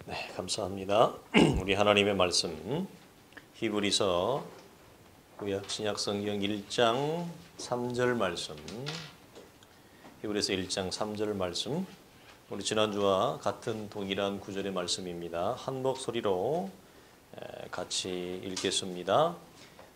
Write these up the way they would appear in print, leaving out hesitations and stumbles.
네, 감사합니다. 우리 하나님의 말씀 히브리서 구약 신약 성경 1장 3절 말씀. 히브리서 1장 3절 말씀. 우리 지난주와 같은 동일한 구절의 말씀입니다. 한 목소리로 같이 읽겠습니다.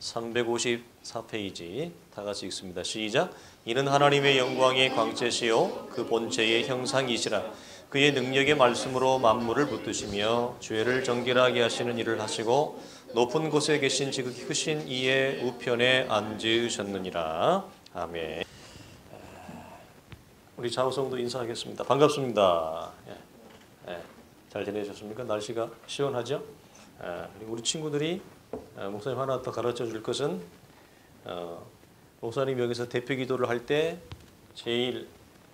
354페이지 다 같이 읽습니다. 시작. 이는 하나님의 영광의 광채시요 그 본체의 형상이시라. 그의 능력의 말씀으로 만물을 붙드시며 죄를 정결하게 하시는 일을 하시고 높은 곳에 계신 지극히 크신 이의 우편에 앉으셨느니라. 아멘. 우리 자우성도 인사하겠습니다. 반갑습니다. 잘 지내셨습니까? 날씨가 시원하죠? 우리 친구들이 목사님 하나 더 가르쳐 줄 것은 목사님 여기서 대표 기도를 할 때 제일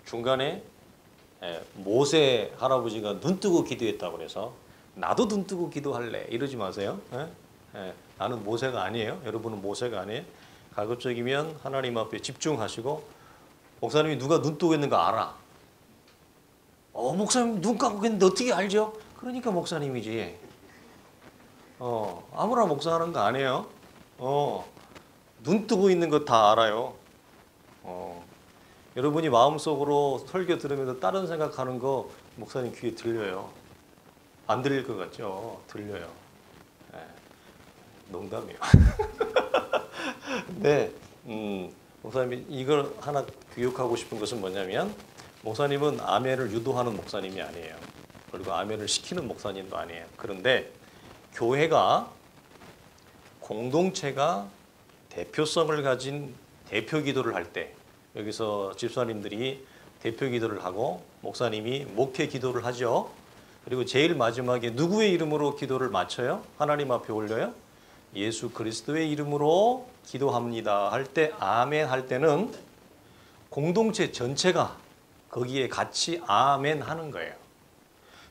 중간에 모세 할아버지가 눈 뜨고 기도했다고 그래서 나도 눈 뜨고 기도할래 이러지 마세요. 나는 모세가 아니에요. 여러분은 모세가 아니에요. 가급적이면 하나님 앞에 집중하시고 목사님이 누가 눈 뜨고 있는 거 알아. 목사님 눈 감고 있는데 어떻게 알죠? 그러니까 목사님이지. 아무나 목사하는 거 아니에요. 눈 뜨고 있는 거 다 알아요. 여러분이 마음속으로 설교 들으면서 다른 생각하는 거 목사님 귀에 들려요. 안 들릴 것 같죠? 들려요. 농담이에요. 네, 목사님이 이걸 하나 교육하고 싶은 것은 뭐냐면 목사님은 아멘을 유도하는 목사님이 아니에요. 그리고 아멘을 시키는 목사님도 아니에요. 그런데 교회가 공동체가 대표성을 가진 대표 기도를 할 때 여기서 집사님들이 대표 기도를 하고 목사님이 목회 기도를 하죠. 그리고 제일 마지막에 누구의 이름으로 기도를 마쳐요? 하나님 앞에 올려요? 예수 그리스도의 이름으로 기도합니다 할 때 아멘 할 때는 공동체 전체가 거기에 같이 아멘 하는 거예요.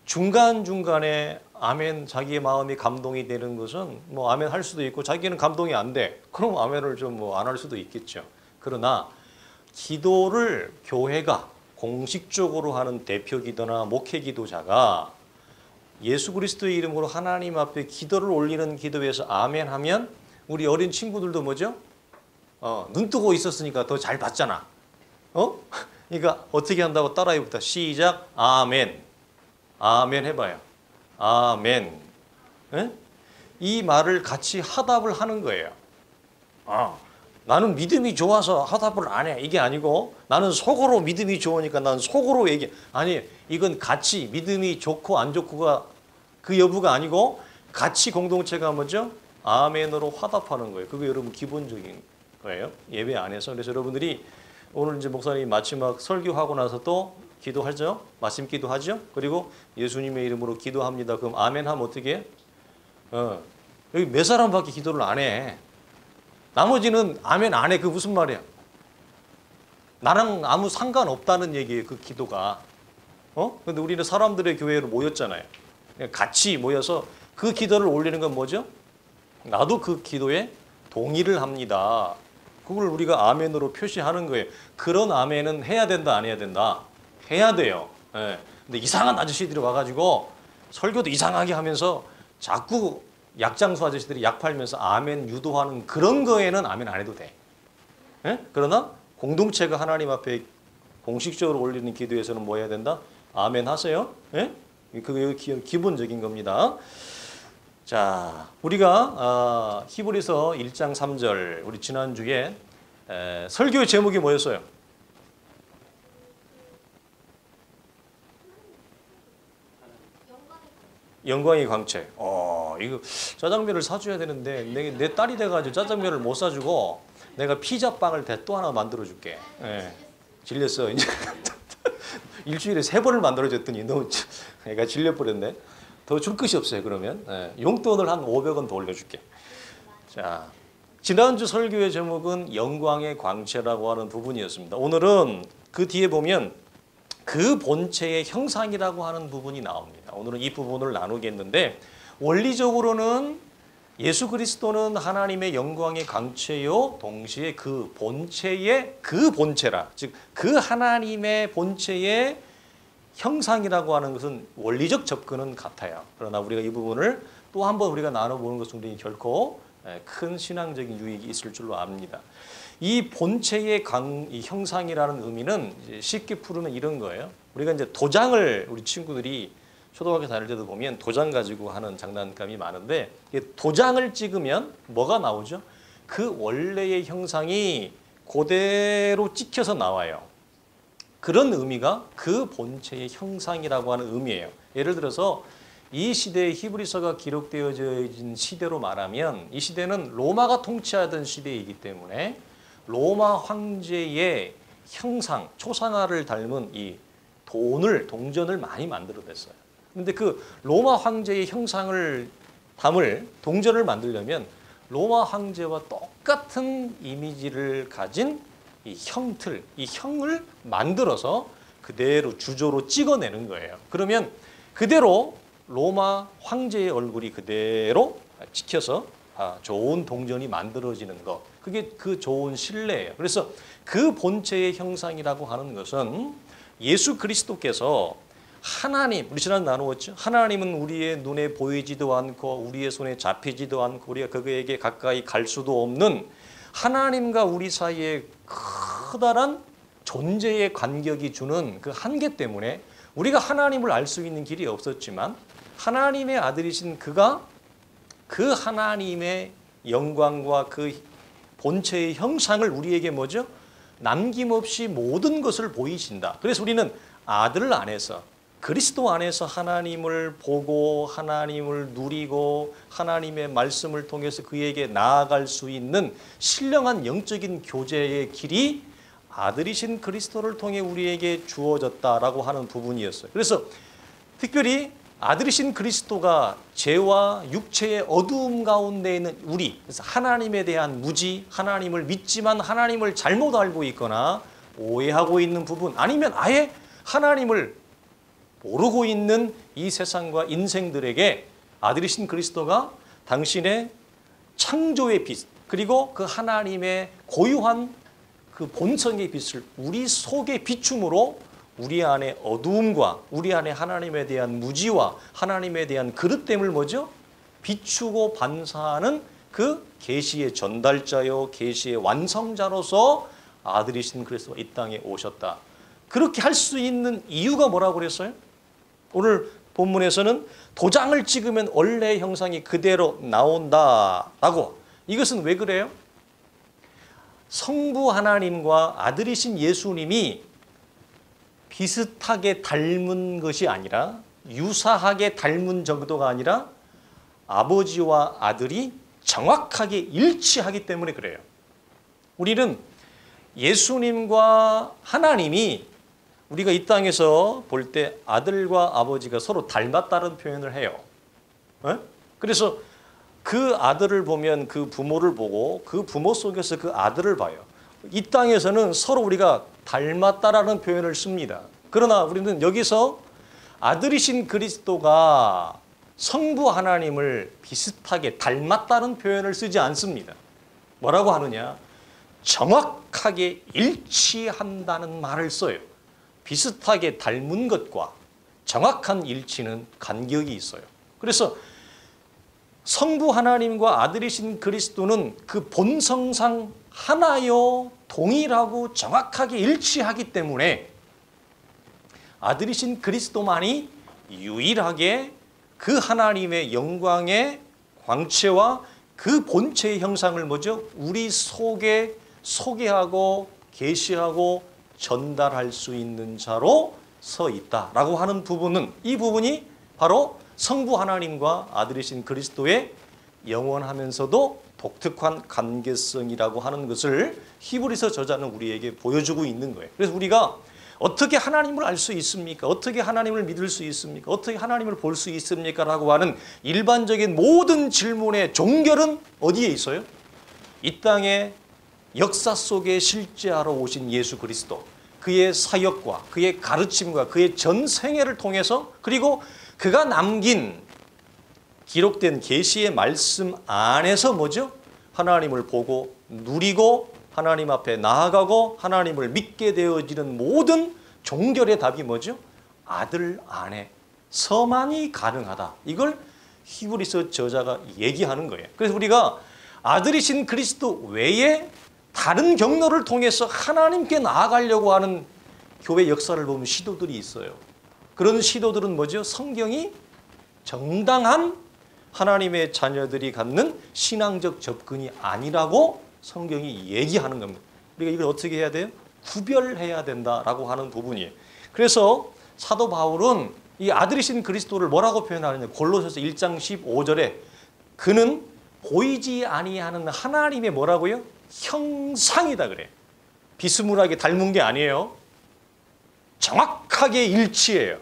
중간중간에 아멘 자기의 마음이 감동이 되는 것은 뭐 아멘 할 수도 있고 자기는 감동이 안 돼. 그럼 아멘을 좀 뭐 안 할 수도 있겠죠. 그러나 기도를 교회가 공식적으로 하는 대표 기도나 목회 기도자가 예수 그리스도의 이름으로 하나님 앞에 기도를 올리는 기도에서 아멘 하면 우리 어린 친구들도 뭐죠? 눈 뜨고 있었으니까 더 잘 봤잖아. 그러니까 어떻게 한다고 따라해봅시다. 시작. 아멘. 아멘 해봐요. 아멘. 이 말을 같이 화답을 하는 거예요. 나는 믿음이 좋아서 화답을 안 해. 이게 아니고 나는 속으로 믿음이 좋으니까 난 속으로 얘기해. 아니, 이건 같이 믿음이 좋고 안 좋고가 그 여부가 아니고 같이 공동체가 뭐죠? 아멘으로 화답하는 거예요. 그게 여러분 기본적인 거예요. 예배 안에서. 그래서 여러분들이 오늘 이제 목사님 마지막 설교하고 나서 또 기도하죠. 말씀 기도하죠. 그리고 예수님의 이름으로 기도합니다. 그럼 아멘 하면 어떻게 해? 여기 몇 사람밖에 기도를 안 해. 나머지는 아멘 안 해. 그게 무슨 말이야? 나랑 아무 상관없다는 얘기예요. 그 기도가. 근데 우리는 사람들의 교회로 모였잖아요. 같이 모여서 그 기도를 올리는 건 뭐죠? 나도 그 기도에 동의를 합니다. 그걸 우리가 아멘으로 표시하는 거예요. 그런 아멘은 해야 된다, 안 해야 된다? 해야 돼요. 근데 이상한 아저씨들이 와가지고 설교도 이상하게 하면서 자꾸 약장수 아저씨들이 약 팔면서 아멘 유도하는 그런 거에는 아멘 안 해도 돼. 그러나 공동체가 하나님 앞에 공식적으로 올리는 기도에서는 뭐 해야 된다? 아멘 하세요. 그게 기본적인 겁니다. 자, 우리가 히브리서 1장 3절 우리 지난주에 설교의 제목이 뭐였어요? 영광의 광채. 이거 짜장면을 사줘야 되는데 내 딸이 돼가지고 짜장면을 못 사주고 내가 피자빵을 또 하나 만들어줄게. 질렸어. 이제 일주일에 3번을 만들어줬더니 너무 애가 질려버렸네. 더 줄 것이 없어요. 그러면 용돈을 한 500원 더 올려줄게. 자, 지난주 설교의 제목은 영광의 광채라고 하는 부분이었습니다. 오늘은 그 뒤에 보면 그 본체의 형상이라고 하는 부분이 나옵니다. 오늘은 이 부분을 나누겠는데 원리적으로는 예수 그리스도는 하나님의 영광의 광채요 동시에 그 본체의 그 본체라 즉 그 하나님의 본체의 형상이라고 하는 것은 원리적 접근은 같아요. 그러나 우리가 이 부분을 또 한번 우리가 나눠보는 것은 우리 결코 큰 신앙적인 유익이 있을 줄로 압니다. 이 본체의 이 형상이라는 의미는 이제 쉽게 풀으면 이런 거예요. 우리가 이제 도장을 우리 친구들이 초등학교 다닐 때도 보면 도장 가지고 하는 장난감이 많은데 도장을 찍으면 뭐가 나오죠? 그 원래의 형상이 그대로 찍혀서 나와요. 그런 의미가 그 본체의 형상이라고 하는 의미예요. 예를 들어서 이 시대에 히브리서가 기록되어진 시대로 말하면 이 시대는 로마가 통치하던 시대이기 때문에 로마 황제의 형상, 초상화를 닮은 이 동전을 많이 만들어냈어요. 그런데 그 로마 황제의 형상을 담을 동전을 만들려면 로마 황제와 똑같은 이미지를 가진 이 형틀, 이 형을 만들어서 그대로 주조로 찍어내는 거예요. 그러면 그대로 로마 황제의 얼굴이 그대로 찍혀서 좋은 동전이 만들어지는 것. 그게 그 좋은 신뢰예요. 그래서 그 본체의 형상이라고 하는 것은 예수 그리스도께서 하나님, 우리 지난 나누었죠. 하나님은 우리의 눈에 보이지도 않고 우리의 손에 잡히지도 않고 우리가 그에게 가까이 갈 수도 없는 하나님과 우리 사이에 커다란 존재의 간격이 주는 그 한계 때문에 우리가 하나님을 알 수 있는 길이 없었지만 하나님의 아들이신 그가 그 하나님의 영광과 그 본체의 형상을 우리에게 뭐죠? 남김없이 모든 것을 보이신다. 그래서 우리는 아들 안에서 그리스도 안에서 하나님을 보고 하나님을 누리고 하나님의 말씀을 통해서 그에게 나아갈 수 있는 신령한 영적인 교제의 길이 아들이신 그리스도를 통해 우리에게 주어졌다라고 하는 부분이었어요. 그래서 특별히 아들이신 그리스도가 죄와 육체의 어두움 가운데 있는 우리, 그래서 하나님에 대한 무지, 하나님을 믿지만 하나님을 잘못 알고 있거나 오해하고 있는 부분, 아니면 아예 하나님을 모르고 있는 이 세상과 인생들에게 아들이신 그리스도가 당신의 창조의 빛, 그리고 그 하나님의 고유한 그 본성의 빛을 우리 속에 비춤으로 우리 안에 어두움과 우리 안에 하나님에 대한 무지와 하나님에 대한 그릇됨을 뭐죠? 비추고 반사하는 그 계시의 전달자요, 계시의 완성자로서 아들이신 그리스도가 이 땅에 오셨다. 그렇게 할 수 있는 이유가 뭐라고 그랬어요? 오늘 본문에서는 도장을 찍으면 원래의 형상이 그대로 나온다라고. 이것은 왜 그래요? 성부 하나님과 아들이신 예수님이 비슷하게 닮은 것이 아니라 유사하게 닮은 정도가 아니라 아버지와 아들이 정확하게 일치하기 때문에 그래요. 우리는 예수님과 하나님이 우리가 이 땅에서 볼 때 아들과 아버지가 서로 닮았다는 표현을 해요. 그래서 그 아들을 보면 그 부모를 보고 그 부모 속에서 그 아들을 봐요. 이 땅에서는 서로 우리가 닮았다라는 표현을 씁니다. 그러나 우리는 여기서 아들이신 그리스도가 성부 하나님을 비슷하게 닮았다는 표현을 쓰지 않습니다. 뭐라고 하느냐? 정확하게 일치한다는 말을 써요. 비슷하게 닮은 것과 정확한 일치는 간격이 있어요. 그래서 성부 하나님과 아들이신 그리스도는 그 본성상 하나요, 동일하고 정확하게 일치하기 때문에 아들이신 그리스도만이 유일하게 그 하나님의 영광의 광채와 그 본체의 형상을 뭐죠? 우리 속에 소개하고 계시하고 전달할 수 있는 자로 서 있다라고 하는 부분은, 이 부분이 바로 성부 하나님과 아들이신 그리스도의 영원하면서도 독특한 관계성이라고 하는 것을 히브리서 저자는 우리에게 보여주고 있는 거예요. 그래서 우리가 어떻게 하나님을 알 수 있습니까? 어떻게 하나님을 믿을 수 있습니까? 어떻게 하나님을 볼 수 있습니까? 라고 하는 일반적인 모든 질문의 종결은 어디에 있어요? 이 땅의 역사 속에 실제하러 오신 예수 그리스도, 그의 사역과 그의 가르침과 그의 전 생애를 통해서, 그리고 그가 남긴 기록된 계시의 말씀 안에서 뭐죠? 하나님을 보고 누리고 하나님 앞에 나아가고 하나님을 믿게 되어지는 모든 종결의 답이 뭐죠? 아들 안에서만이 가능하다. 이걸 히브리서 저자가 얘기하는 거예요. 그래서 우리가 아들이신 그리스도 외에 다른 경로를 통해서 하나님께 나아가려고 하는 교회 역사를 보면 시도들이 있어요. 그런 시도들은 뭐죠? 성경이 정당한 하나님의 자녀들이 갖는 신앙적 접근이 아니라고 성경이 얘기하는 겁니다. 우리가 이걸 어떻게 해야 돼요? 구별해야 된다라고 하는 부분이에요. 그래서 사도 바울은 이 아들이신 그리스도를 뭐라고 표현하느냐? 골로새서 1장 15절에 그는 보이지 아니하는 하나님의 뭐라고요? 형상이다 그래요. 비스무리하게 닮은 게 아니에요. 정확하게 일치해요.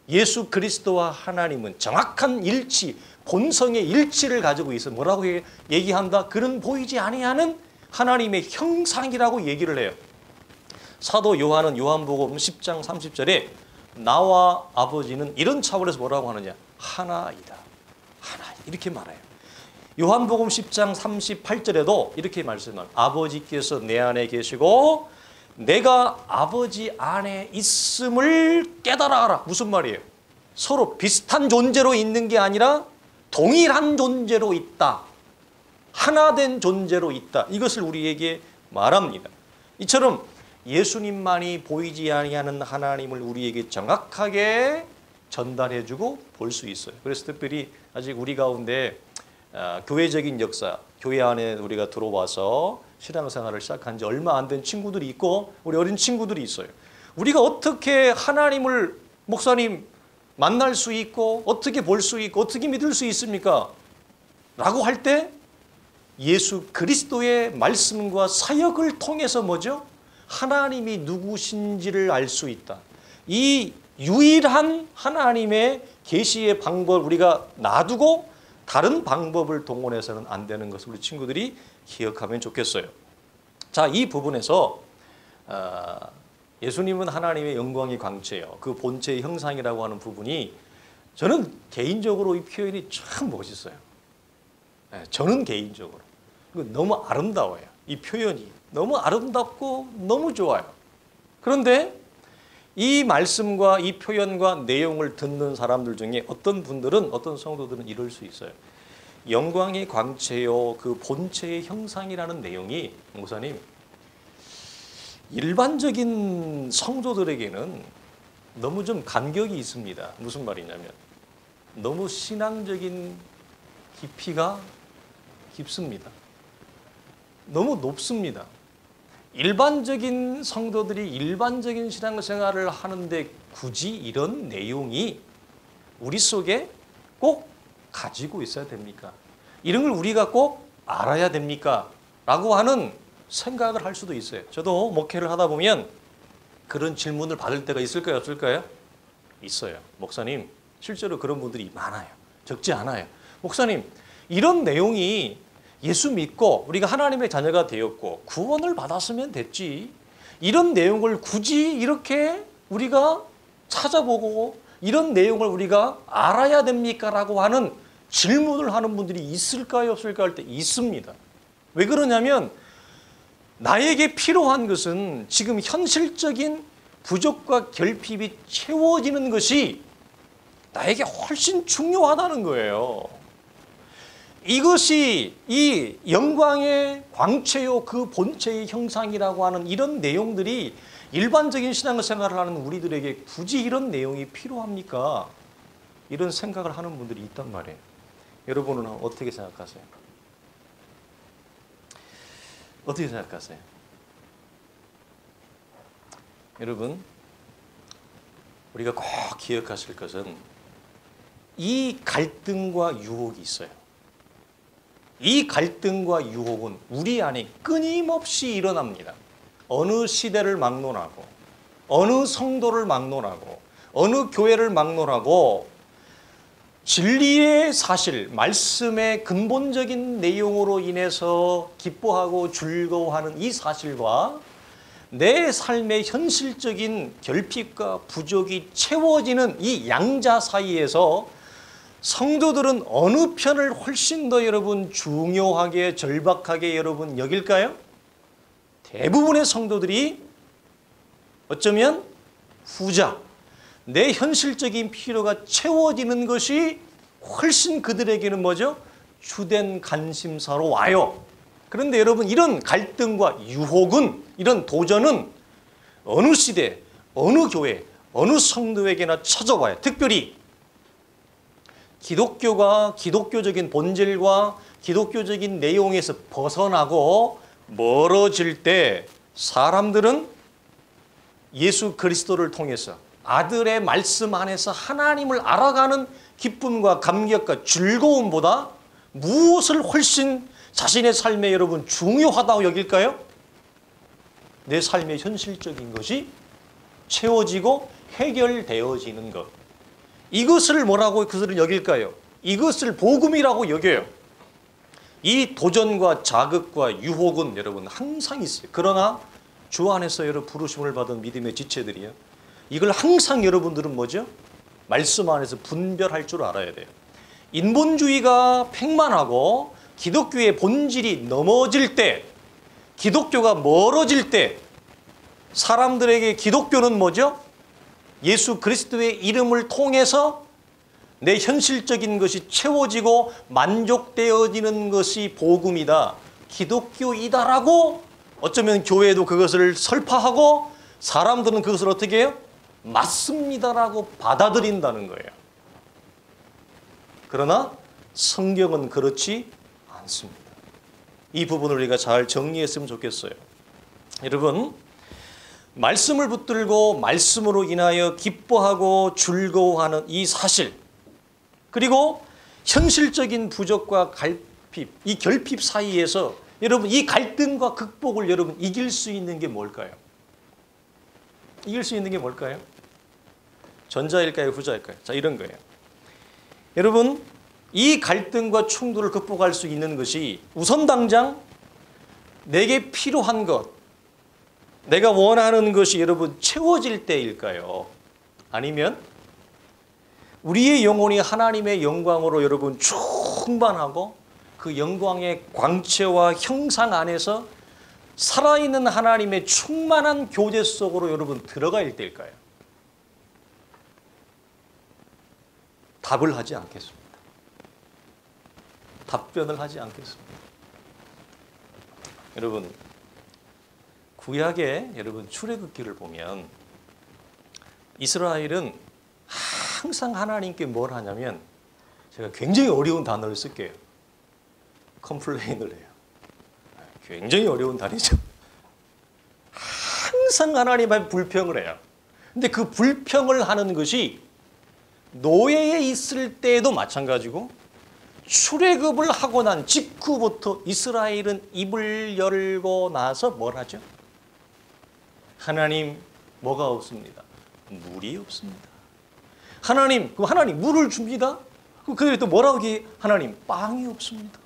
예수 그리스도와 하나님은 정확한 일치, 본성의 일치를 가지고 있어. 뭐라고 얘기한다? 그는 보이지 아니하는 하나님의 형상이라고 얘기를 해요. 사도 요한은 요한복음 10장 30절에 나와 아버지는 이런 차원에서 뭐라고 하느냐? 하나이다. 하나 이렇게 말해요. 요한복음 10장 38절에도 이렇게 말씀합니다. 아버지께서 내 안에 계시고 내가 아버지 안에 있음을 깨달아라. 무슨 말이에요? 서로 비슷한 존재로 있는 게 아니라 동일한 존재로 있다. 하나된 존재로 있다. 이것을 우리에게 말합니다. 이처럼 예수님만이 보이지 아니하는 하나님을 우리에게 정확하게 전달해주고 볼 수 있어요. 그래서 특별히 아직 우리 가운데 교회적인 역사, 교회 안에 우리가 들어와서 신앙생활을 시작한 지 얼마 안 된 친구들이 있고 우리 어린 친구들이 있어요. 우리가 어떻게 하나님을 목사님 만날 수 있고 어떻게 볼 수 있고 어떻게 믿을 수 있습니까? 라고 할 때 예수 그리스도의 말씀과 사역을 통해서 뭐죠? 하나님이 누구신지를 알 수 있다. 이 유일한 하나님의 계시의 방법을 우리가 놔두고 다른 방법을 동원해서는 안 되는 것을 우리 친구들이 기억하면 좋겠어요. 자, 이 부분에서 예수님은 하나님의 영광의 광채요. 그 본체의 형상이라고 하는 부분이 저는 개인적으로 이 표현이 참 멋있어요. 저는 개인적으로. 너무 아름다워요. 이 표현이. 너무 아름답고 너무 좋아요. 그런데 이 말씀과 이 표현과 내용을 듣는 사람들 중에 어떤 분들은 어떤 성도들은 이럴 수 있어요. 영광의 광채요 그 본체의 형상이라는 내용이 목사님 일반적인 성도들에게는 너무 좀 간격이 있습니다. 무슨 말이냐면 너무 신앙적인 깊이가 깊습니다. 너무 높습니다. 일반적인 성도들이 일반적인 신앙생활을 하는데 굳이 이런 내용이 우리 속에 꼭 가지고 있어야 됩니까? 이런 걸 우리가 꼭 알아야 됩니까? 라고 하는 생각을 할 수도 있어요. 저도 목회를 하다 보면 그런 질문을 받을 때가 있을까요? 없을까요? 있어요. 목사님, 실제로 그런 분들이 많아요. 적지 않아요. 목사님, 이런 내용이 예수 믿고 우리가 하나님의 자녀가 되었고 구원을 받았으면 됐지. 이런 내용을 굳이 이렇게 우리가 찾아보고 이런 내용을 우리가 알아야 됩니까? 라고 하는 질문을 하는 분들이 있을까요? 없을까 할 때 있습니다. 왜 그러냐면 나에게 필요한 것은 지금 현실적인 부족과 결핍이 채워지는 것이 나에게 훨씬 중요하다는 거예요. 이것이 이 영광의 광채요 그 본체의 형상이라고 하는 이런 내용들이 일반적인 신앙생활을 하는 우리들에게 굳이 이런 내용이 필요합니까? 이런 생각을 하는 분들이 있단 말이에요. 여러분은 어떻게 생각하세요? 어떻게 생각하세요? 여러분, 우리가 꼭 기억하실 것은 이 갈등과 유혹이 있어요. 이 갈등과 유혹은 우리 안에 끊임없이 일어납니다. 어느 시대를 막론하고 어느 성도를 막론하고 어느 교회를 막론하고 진리의 사실, 말씀의 근본적인 내용으로 인해서 기뻐하고 즐거워하는 이 사실과 내 삶의 현실적인 결핍과 부족이 채워지는 이 양자 사이에서 성도들은 어느 편을 훨씬 더 여러분 중요하게 절박하게 여러분 여길까요? 대부분의 성도들이 어쩌면 후자, 내 현실적인 필요가 채워지는 것이 훨씬 그들에게는 뭐죠? 주된 관심사로 와요. 그런데 여러분, 이런 갈등과 유혹은, 이런 도전은 어느 시대, 어느 교회, 어느 성도에게나 찾아와요. 특별히 기독교가 기독교적인 본질과 기독교적인 내용에서 벗어나고 멀어질 때 사람들은 예수 그리스도를 통해서 아들의 말씀 안에서 하나님을 알아가는 기쁨과 감격과 즐거움보다 무엇을 훨씬 자신의 삶에 여러분 중요하다고 여길까요? 내 삶의 현실적인 것이 채워지고 해결되어지는 것. 이것을 뭐라고 그들은 여길까요? 이것을 복음이라고 여겨요. 이 도전과 자극과 유혹은 여러분 항상 있어요. 그러나 주 안에서 여러분 부르심을 받은 믿음의 지체들이요, 이걸 항상 여러분들은 뭐죠? 말씀 안에서 분별할 줄 알아야 돼요. 인본주의가 팽만하고 기독교의 본질이 넘어질 때, 기독교가 멀어질 때 사람들에게 기독교는 뭐죠? 예수 그리스도의 이름을 통해서 내 현실적인 것이 채워지고 만족되어지는 것이 복음이다, 기독교이다라고 어쩌면 교회도 그것을 설파하고 사람들은 그것을 어떻게 해요? 맞습니다라고 받아들인다는 거예요. 그러나 성경은 그렇지 않습니다. 이 부분을 우리가 잘 정리했으면 좋겠어요. 여러분, 말씀을 붙들고 말씀으로 인하여 기뻐하고 즐거워하는 이 사실, 그리고 현실적인 부족과 결핍, 이 결핍 사이에서 여러분 이 갈등과 극복을 여러분 이길 수 있는 게 뭘까요? 이길 수 있는 게 뭘까요? 전자일까요? 후자일까요? 자, 이런 거예요. 여러분, 이 갈등과 충돌을 극복할 수 있는 것이 우선 당장 내게 필요한 것, 내가 원하는 것이 여러분 채워질 때일까요? 아니면 우리의 영혼이 하나님의 영광으로 여러분 충만하고 그 영광의 광채와 형상 안에서 살아있는 하나님의 충만한 교제 속으로 여러분 들어갈 때일까요? 답을 하지 않겠습니다. 답변을 하지 않겠습니다. 여러분, 구약의 여러분 출애굽기를 보면 이스라엘은 항상 하나님께 뭘 하냐면, 제가 굉장히 어려운 단어를 쓸게요. 컴플레인을 해요. 굉장히 어려운 단어죠. 항상 하나님 앞에 불평을 해요. 근데 그 불평을 하는 것이 노예에 있을 때에도 마찬가지고 출애굽을 하고 난 직후부터 이스라엘은 입을 열고 나서 뭘 하죠? 하나님, 뭐가 없습니다. 물이 없습니다. 하나님, 그럼 하나님 물을 줍니다. 그들이 또 뭐라고 얘기해? 하나님, 빵이 없습니다.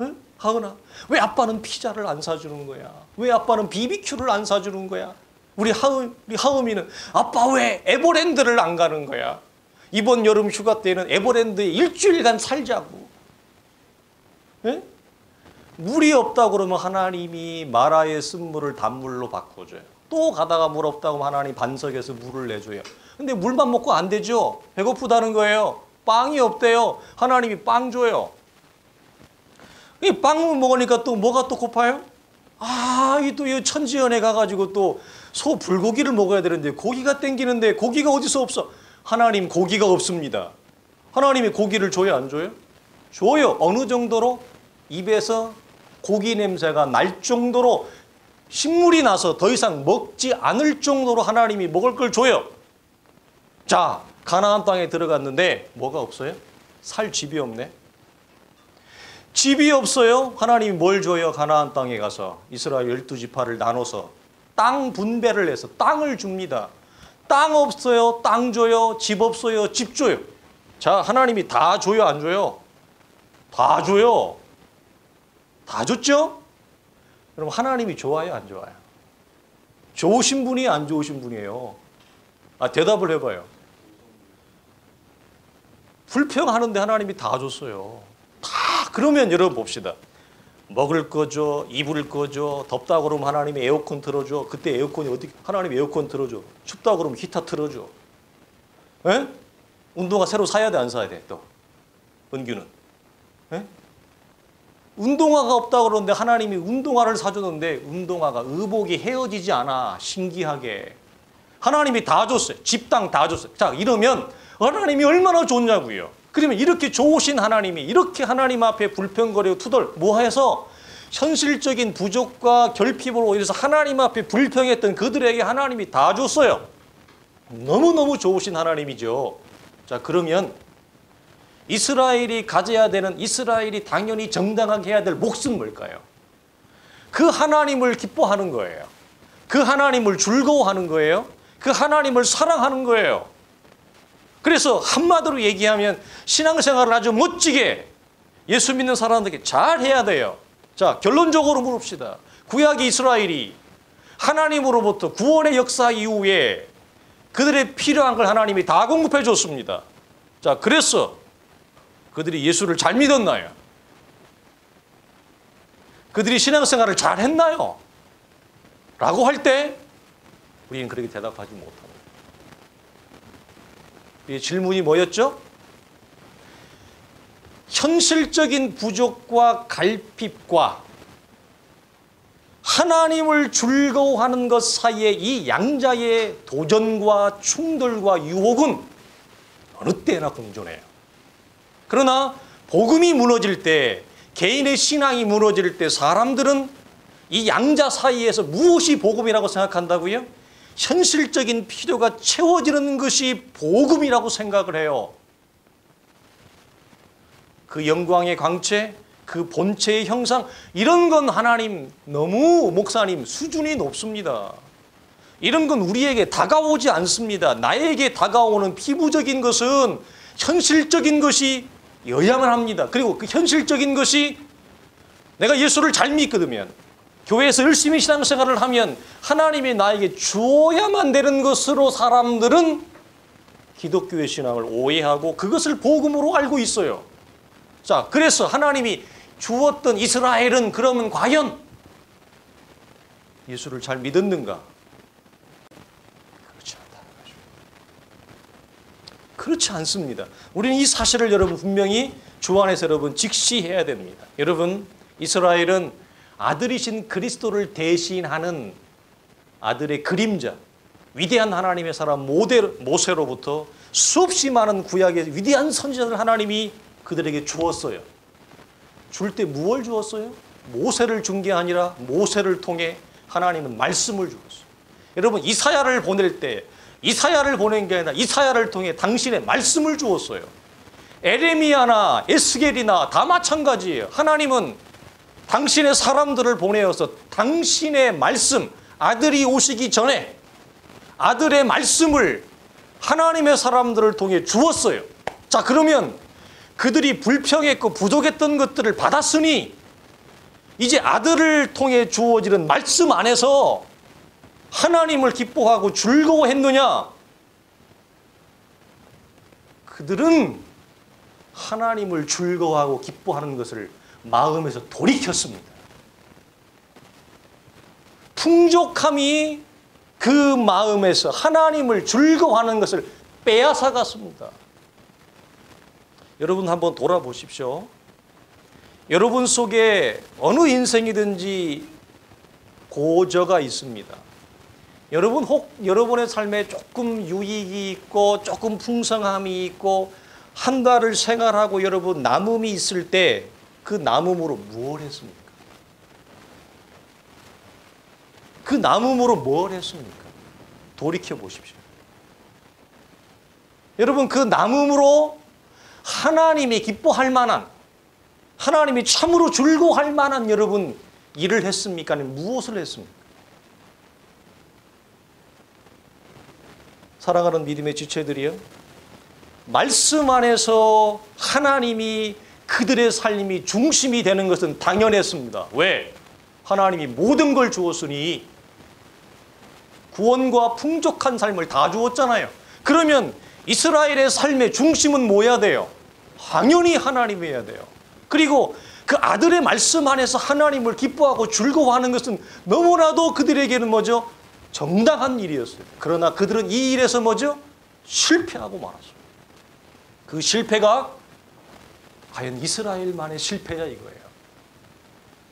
응? 하은아, 왜 아빠는 피자를 안 사주는 거야? 왜 아빠는 BBQ를 안 사주는 거야? 우리 하음이는 아빠 왜 에버랜드를 안 가는 거야? 이번 여름 휴가 때는 에버랜드에 일주일간 살자고. 예? 물이 없다고 그러면 하나님이 마라의 쓴물을 단물로 바꿔줘요. 또 가다가 물 없다고 하면 하나님 반석에서 물을 내줘요. 근데 물만 먹고 안 되죠. 배고프다는 거예요. 빵이 없대요. 하나님이 빵 줘요. 이 빵을 먹으니까 또 뭐가 또 고파요? 이 또 이 천지연에 가가지고 또 소 불고기를 먹어야 되는데 고기가 땡기는데 고기가 어디서 없어? 하나님, 고기가 없습니다. 하나님이 고기를 줘요, 안 줘요? 줘요. 어느 정도로? 입에서 고기 냄새가 날 정도로, 식물이 나서 더 이상 먹지 않을 정도로 하나님이 먹을 걸 줘요. 자, 가나안 땅에 들어갔는데 뭐가 없어요? 살 집이 없네. 집이 없어요. 하나님이 뭘 줘요? 가나안 땅에 가서 이스라엘 12지파를 나눠서 땅 분배를 해서 땅을 줍니다. 땅 없어요? 땅 줘요. 집 없어요? 집 줘요. 자, 하나님이 다 줘요, 안 줘요? 다 줘요. 다 줬죠? 그럼 하나님이 좋아요, 안 좋아요? 좋으신 분이 안 좋으신 분이에요? 대답을 해봐요. 불평하는데 하나님이 다 줬어요. 다. 그러면 여러분 봅시다. 먹을 거죠, 입을 거죠. 덥다 그러면 하나님이 에어컨 틀어줘. 그때 에어컨이 어떻게? 하나님이 에어컨 틀어줘. 춥다 그러면 히터 틀어줘. 에? 운동화 새로 사야 돼, 안 사야 돼? 또 은규는 에? 운동화가 없다 그러는데 하나님이 운동화를 사주는데 운동화가 의복이 헤어지지 않아. 신기하게 하나님이 다 줬어요. 집, 땅 다 줬어요. 자, 이러면 하나님이 얼마나 좋냐고요. 그러면 이렇게 좋으신 하나님이 이렇게 하나님 앞에 불평거리고 투덜 뭐해서 현실적인 부족과 결핍으로 인해서 하나님 앞에 불평했던 그들에게 하나님이 다 줬어요. 너무너무 좋으신 하나님이죠. 자, 그러면 이스라엘이 가져야 되는, 이스라엘이 당연히 정당하게 해야 될 몫은 뭘까요? 그 하나님을 기뻐하는 거예요. 그 하나님을 즐거워하는 거예요. 그 하나님을 사랑하는 거예요. 그래서 한마디로 얘기하면 신앙생활을 아주 멋지게 예수 믿는 사람들에게 잘 해야 돼요. 자, 결론적으로 물읍시다. 구약의 이스라엘이 하나님으로부터 구원의 역사 이후에 그들의 필요한 걸 하나님이 다 공급해 줬습니다. 자, 그래서 그들이 예수를 잘 믿었나요? 그들이 신앙생활을 잘 했나요? 라고 할 때 우리는 그렇게 대답하지 못합니다. 이 질문이 뭐였죠? 현실적인 부족과 갈핍과 하나님을 즐거워하는 것 사이에 이 양자의 도전과 충돌과 유혹은 어느 때나 공존해요. 그러나 복음이 무너질 때, 개인의 신앙이 무너질 때 사람들은 이 양자 사이에서 무엇이 복음이라고 생각한다고요? 현실적인 필요가 채워지는 것이 복음이라고 생각을 해요. 그 영광의 광채, 그 본체의 형상, 이런 건 하나님 너무 목사님 수준이 높습니다. 이런 건 우리에게 다가오지 않습니다. 나에게 다가오는 피부적인 것은 현실적인 것이 여야만 합니다. 그리고 그 현실적인 것이 내가 예수를 잘 믿거든요. 교회에서 열심히 신앙생활을 하면 하나님이 나에게 주어야만 되는 것으로 사람들은 기독교의 신앙을 오해하고 그것을 복음으로 알고 있어요. 자, 그래서 하나님이 주었던 이스라엘은 그러면 과연 예수를 잘 믿었는가? 그렇지 않다는 거죠. 그렇지 않습니다. 우리는 이 사실을 여러분 분명히 주 안에서 여러분 직시해야 됩니다. 여러분, 이스라엘은 아들이신 그리스도를 대신하는 아들의 그림자, 위대한 하나님의 사람 모세로부터 수없이 많은 구약의 위대한 선지자들 하나님이 그들에게 주었어요. 줄 때 무엇을 주었어요? 모세를 준 게 아니라 모세를 통해 하나님은 말씀을 주었어요. 여러분, 이사야를 보낼 때 이사야를 보낸 게 아니라 이사야를 통해 당신의 말씀을 주었어요. 에레미야나 에스겔이나 다 마찬가지예요. 하나님은 당신의 사람들을 보내어서 당신의 말씀, 아들이 오시기 전에 아들의 말씀을 하나님의 사람들을 통해 주었어요. 자, 그러면 그들이 불평했고 부족했던 것들을 받았으니 이제 아들을 통해 주어지는 말씀 안에서 하나님을 기뻐하고 즐거워했느냐? 그들은 하나님을 즐거워하고 기뻐하는 것을 마음에서 돌이켰습니다. 풍족함이 그 마음에서 하나님을 즐거워하는 것을 빼앗아갔습니다. 여러분 한번 돌아보십시오. 여러분 속에 어느 인생이든지 고저가 있습니다. 여러분 혹 여러분의 삶에 조금 유익이 있고 조금 풍성함이 있고 한 달을 생활하고 여러분 남음이 있을 때 그 남음으로 무엇 했습니까? 그 남음으로 뭘 했습니까? 돌이켜 보십시오. 여러분, 그 남음으로 하나님이 기뻐할 만한, 하나님이 참으로 즐거워할 만한 여러분 일을 했습니까? 아니면 무엇을 했습니까? 사랑하는 믿음의 지체들이요, 말씀 안에서 하나님이 그들의 삶이 중심이 되는 것은 당연했습니다. 왜? 하나님이 모든 걸 주었으니 구원과 풍족한 삶을 다 주었잖아요. 그러면 이스라엘의 삶의 중심은 뭐야 돼요? 당연히 하나님이어야 돼요. 그리고 그 아들의 말씀 안에서 하나님을 기뻐하고 즐거워하는 것은 너무나도 그들에게는 뭐죠? 정당한 일이었어요. 그러나 그들은 이 일에서 뭐죠? 실패하고 말았습니다. 그 실패가 과연 이스라엘만의 실패냐 이거예요.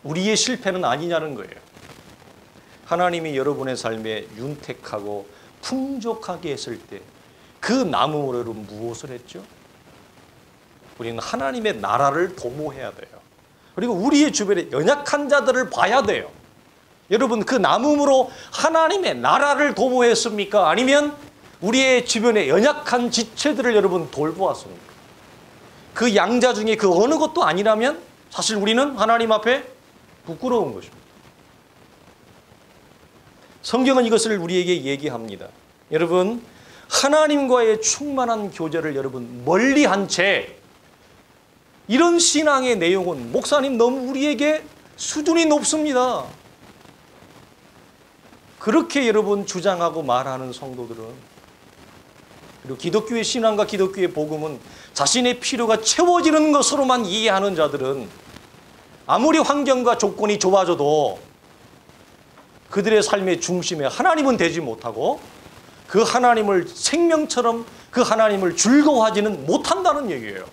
우리의 실패는 아니냐는 거예요. 하나님이 여러분의 삶에 윤택하고 풍족하게 했을 때 그 나무로 여러분 무엇을 했죠? 우리는 하나님의 나라를 도모해야 돼요. 그리고 우리의 주변에 연약한 자들을 봐야 돼요. 여러분 그 나무로 하나님의 나라를 도모했습니까? 아니면 우리의 주변에 연약한 지체들을 여러분 돌보았습니까? 그 양자 중에 그 어느 것도 아니라면 사실 우리는 하나님 앞에 부끄러운 것입니다. 성경은 이것을 우리에게 얘기합니다. 여러분 하나님과의 충만한 교제를 여러분 멀리한 채 이런 신앙의 내용은 목사님 너무 우리에게 수준이 높습니다. 그렇게 여러분 주장하고 말하는 성도들은, 그리고 기독교의 신앙과 기독교의 복음은 자신의 필요가 채워지는 것으로만 이해하는 자들은 아무리 환경과 조건이 좋아져도 그들의 삶의 중심에 하나님은 되지 못하고 그 하나님을 생명처럼 그 하나님을 즐거워하지는 못한다는 얘기예요.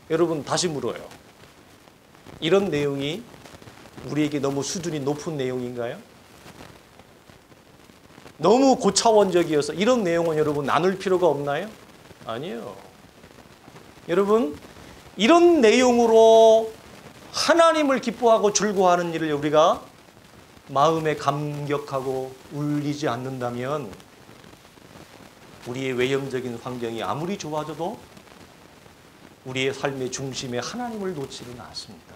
여러분 다시 물어요. 이런 내용이 우리에게 너무 수준이 높은 내용인가요? 너무 고차원적이어서 이런 내용은 여러분 나눌 필요가 없나요? 아니에요. 여러분 이런 내용으로 하나님을 기뻐하고 즐거워하는 일을 우리가 마음에 감격하고 울리지 않는다면 우리의 외형적인 환경이 아무리 좋아져도 우리의 삶의 중심에 하나님을 놓지는 않습니다.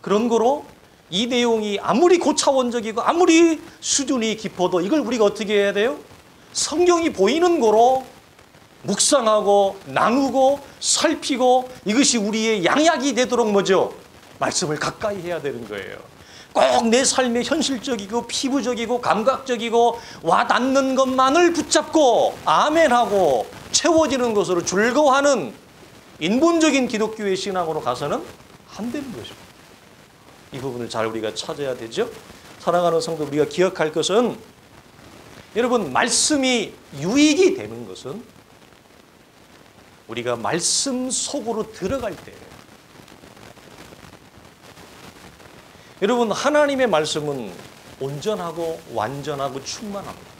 그런 거로 이 내용이 아무리 고차원적이고 아무리 수준이 깊어도 이걸 우리가 어떻게 해야 돼요? 성경이 보이는 거로 묵상하고 나누고 살피고 이것이 우리의 양약이 되도록 뭐죠? 말씀을 가까이 해야 되는 거예요. 꼭 내 삶의 현실적이고 피부적이고 감각적이고 와닿는 것만을 붙잡고 아멘하고 채워지는 것으로 즐거워하는 인본적인 기독교의 신앙으로 가서는 안 되는 것입니다. 이 부분을 잘 우리가 찾아야 되죠. 사랑하는 성도, 우리가 기억할 것은 여러분 말씀이 유익이 되는 것은 우리가 말씀 속으로 들어갈 때예요. 여러분 하나님의 말씀은 온전하고 완전하고 충만합니다.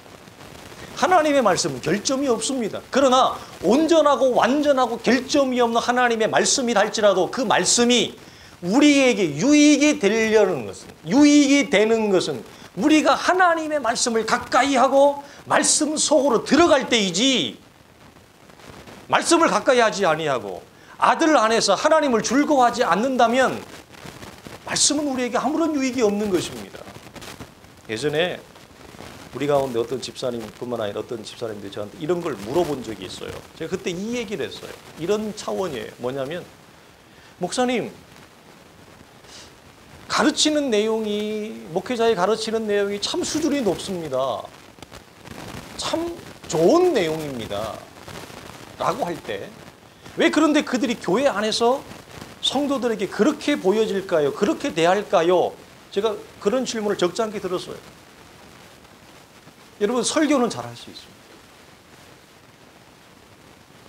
하나님의 말씀은 결점이 없습니다. 그러나 온전하고 완전하고 결점이 없는 하나님의 말씀이 할지라도 그 말씀이 우리에게 유익이 되려는 것은, 유익이 되는 것은 우리가 하나님의 말씀을 가까이 하고 말씀 속으로 들어갈 때이지, 말씀을 가까이 하지 아니하고 아들 안에서 하나님을 즐거워하지 않는다면 말씀은 우리에게 아무런 유익이 없는 것입니다. 예전에 우리 가운데 어떤 집사님뿐만 아니라 어떤 집사님들이 저한테 이런 걸 물어본 적이 있어요. 제가 그때 이 얘기를 했어요. 이런 차원이에요. 뭐냐면 목사님 가르치는 내용이, 목회자의 가르치는 내용이 참 수준이 높습니다. 참 좋은 내용입니다. 라고 할 때 왜 그런데 그들이 교회 안에서 성도들에게 그렇게 보여질까요? 그렇게 대할까요? 제가 그런 질문을 적지 않게 들었어요. 여러분 설교는 잘 할 수 있습니다.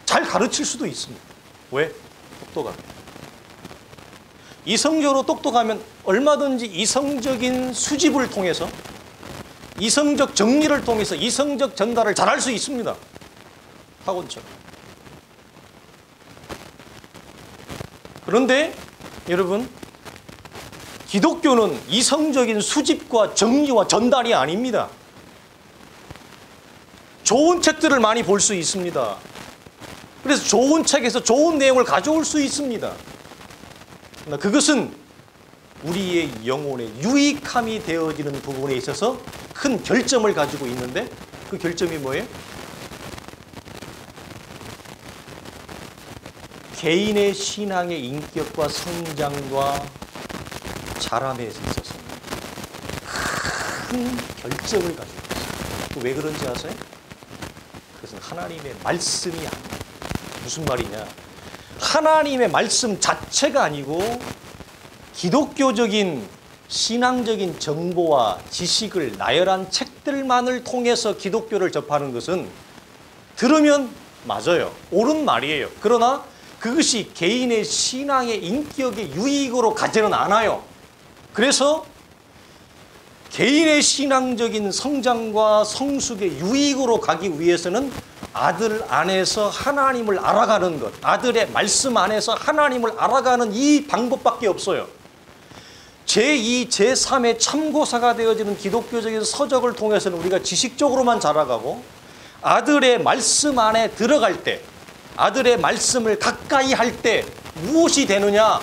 잘 가르칠 수도 있습니다. 왜? 똑똑하게. 이성적으로 똑똑하면 얼마든지 이성적인 수집을 통해서, 이성적 정리를 통해서 이성적 전달을 잘 할 수 있습니다. 학원처럼. 그런데 여러분 기독교는 이성적인 수집과 정리와 전달이 아닙니다. 좋은 책들을 많이 볼 수 있습니다. 그래서 좋은 책에서 좋은 내용을 가져올 수 있습니다. 그러나 그것은 우리의 영혼에 유익함이 되어지는 부분에 있어서 큰 결점을 가지고 있는데, 그 결점이 뭐예요? 개인의 신앙의 인격과 성장과 자람에 있어서 큰 결점을 가지고 있어요. 왜 그런지 아세요? 그것은 하나님의 말씀이 아니에요. 무슨 말이냐? 하나님의 말씀 자체가 아니고 기독교적인 신앙적인 정보와 지식을 나열한 책들만을 통해서 기독교를 접하는 것은 들으면 맞아요. 옳은 말이에요. 그러나 그것이 개인의 신앙의 인격의 유익으로 가지는 않아요. 그래서 개인의 신앙적인 성장과 성숙의 유익으로 가기 위해서는 아들 안에서 하나님을 알아가는 것, 아들의 말씀 안에서 하나님을 알아가는 이 방법밖에 없어요. 제2, 제3의 참고사가 되어지는 기독교적인 서적을 통해서는 우리가 지식적으로만 자라가고 아들의 말씀 안에 들어갈 때, 아들의 말씀을 가까이 할 때 무엇이 되느냐?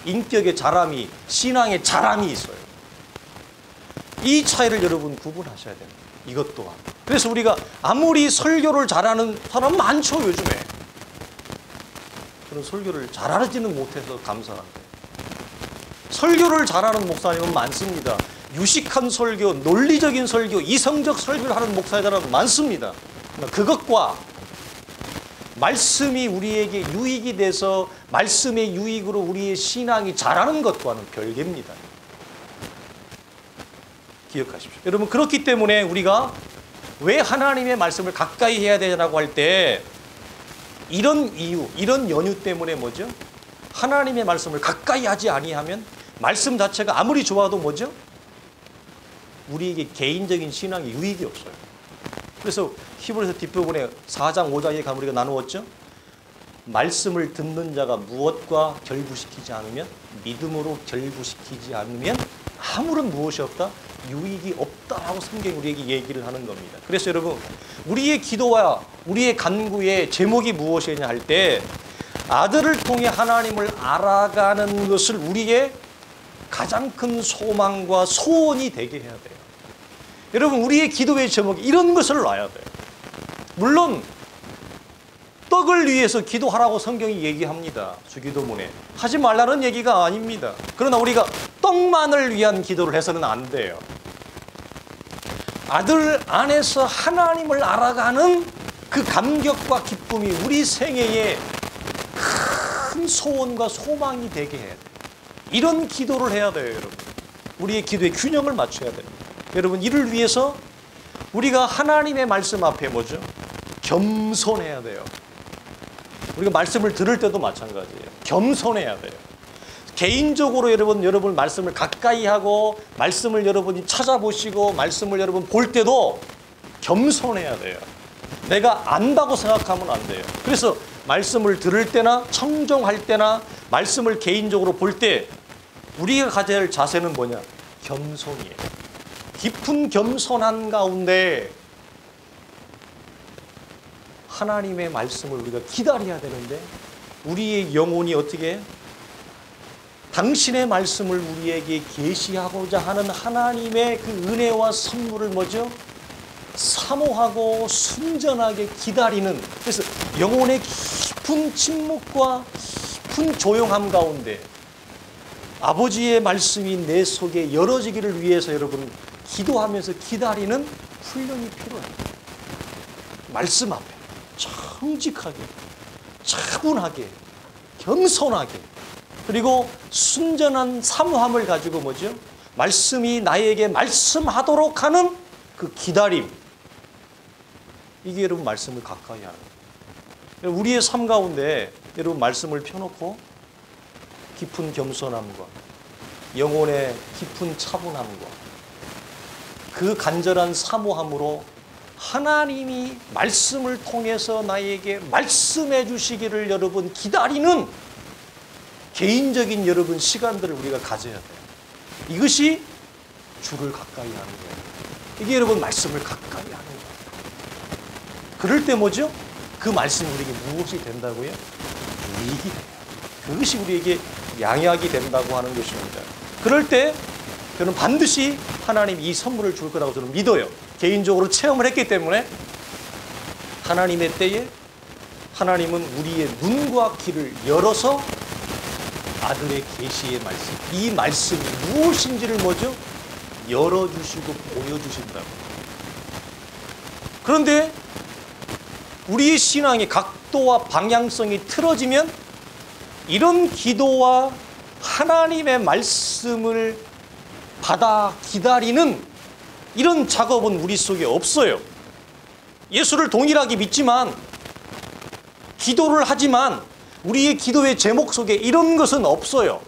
인격의 자람이, 신앙의 자람이 있어요. 이 차이를 여러분 구분하셔야 됩니다. 이것 또한. 그래서 우리가 아무리 설교를 잘하는 사람 많죠, 요즘에. 저는 설교를 잘하지는 못해서 감사합니다. 설교를 잘하는 목사님은 많습니다. 유식한 설교, 논리적인 설교, 이성적 설교를 하는 목사들은 많습니다. 그것과 말씀이 우리에게 유익이 돼서 말씀의 유익으로 우리의 신앙이 자라는 것과는 별개입니다. 기억하십시오. 여러분, 그렇기 때문에 우리가 왜 하나님의 말씀을 가까이 해야 되냐고 할 때 이런 이유, 이런 연유 때문에 뭐죠? 하나님의 말씀을 가까이 하지 아니하면 말씀 자체가 아무리 좋아도 뭐죠? 우리에게 개인적인 신앙에 유익이 없어요. 그래서 히브리서 뒷부분에 4장 5장에 가면 우리가 나누었죠? 말씀을 듣는 자가 무엇과 결부시키지 않으면, 믿음으로 결부시키지 않으면 아무런 무엇이 없다? 유익이 없다라고 성경이 우리에게 얘기를 하는 겁니다. 그래서 여러분, 우리의 기도와 우리의 간구의 제목이 무엇이냐 할 때 아들을 통해 하나님을 알아가는 것을 우리의 가장 큰 소망과 소원이 되게 해야 돼요. 여러분, 우리의 기도의 제목이 이런 것을 놔야 돼요. 물론 떡을 위해서 기도하라고 성경이 얘기합니다. 주기도문에. 하지 말라는 얘기가 아닙니다. 그러나 우리가 떡만을 위한 기도를 해서는 안 돼요. 아들 안에서 하나님을 알아가는 그 감격과 기쁨이 우리 생애에 큰 소원과 소망이 되게 해야 돼요. 이런 기도를 해야 돼요, 여러분. 우리의 기도의 균형을 맞춰야 됩니다. 여러분, 이를 위해서 우리가 하나님의 말씀 앞에 뭐죠? 겸손해야 돼요. 우리가 말씀을 들을 때도 마찬가지예요. 겸손해야 돼요. 개인적으로 여러분 말씀을 가까이 하고 말씀을 여러분이 찾아보시고 말씀을 여러분 볼 때도 겸손해야 돼요. 내가 안다고 생각하면 안 돼요. 그래서 말씀을 들을 때나 청종할 때나 말씀을 개인적으로 볼 때 우리가 가져야 할 자세는 뭐냐? 겸손이에요. 깊은 겸손한 가운데 하나님의 말씀을 우리가 기다려야 되는데 우리의 영혼이 어떻게 당신의 말씀을 우리에게 계시하고자 하는 하나님의 그 은혜와 선물을 뭐죠? 사모하고 순전하게 기다리는, 그래서 영혼의 깊은 침묵과 깊은 조용함 가운데 아버지의 말씀이 내 속에 열어지기를 위해서 여러분 기도하면서 기다리는 훈련이 필요합니다. 말씀 앞에 정직하게, 차분하게, 겸손하게, 그리고 순전한 사모함을 가지고 뭐죠? 말씀이 나에게 말씀하도록 하는 그 기다림. 이게 여러분 말씀을 가까이 하는 거예요. 우리의 삶 가운데 여러분 말씀을 펴놓고 깊은 겸손함과 영혼의 깊은 차분함과 그 간절한 사모함으로 하나님이 말씀을 통해서 나에게 말씀해 주시기를 여러분 기다리는 개인적인 여러분 시간들을 우리가 가져야 돼요. 이것이 주를 가까이 하는 거예요. 이게 여러분 말씀을 가까이 하는 거예요. 그럴 때 뭐죠? 그 말씀이 우리에게 무엇이 된다고요? 유익이 돼요. 그것이 우리에게 양약이 된다고 하는 것입니다. 그럴 때 저는 반드시 하나님이 이 선물을 줄 거라고 저는 믿어요. 개인적으로 체험을 했기 때문에 하나님의 때에 하나님은 우리의 눈과 귀를 열어서 아들의 계시의 말씀, 이 말씀이 무엇인지를 뭐죠? 열어주시고 보여주신다고. 그런데 우리의 신앙의 각도와 방향성이 틀어지면 이런 기도와 하나님의 말씀을 받아 기다리는 이런 작업은 우리 속에 없어요. 예수를 동일하게 믿지만, 기도를 하지만 우리의 기도의 제목 속에 이런 것은 없어요.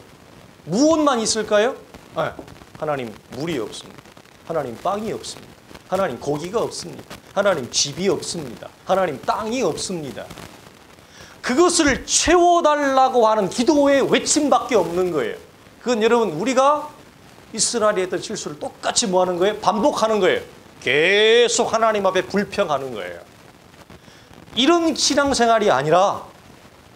무엇만 있을까요? 하나님, 물이 없습니다. 하나님, 빵이 없습니다. 하나님, 고기가 없습니다. 하나님, 집이 없습니다. 하나님, 땅이 없습니다. 그것을 채워달라고 하는 기도의 외침밖에 없는 거예요. 그건 여러분, 우리가 이스라엘이 했던 실수를 똑같이 뭐 하는 거예요? 반복하는 거예요. 계속 하나님 앞에 불평하는 거예요. 이런 신앙생활이 아니라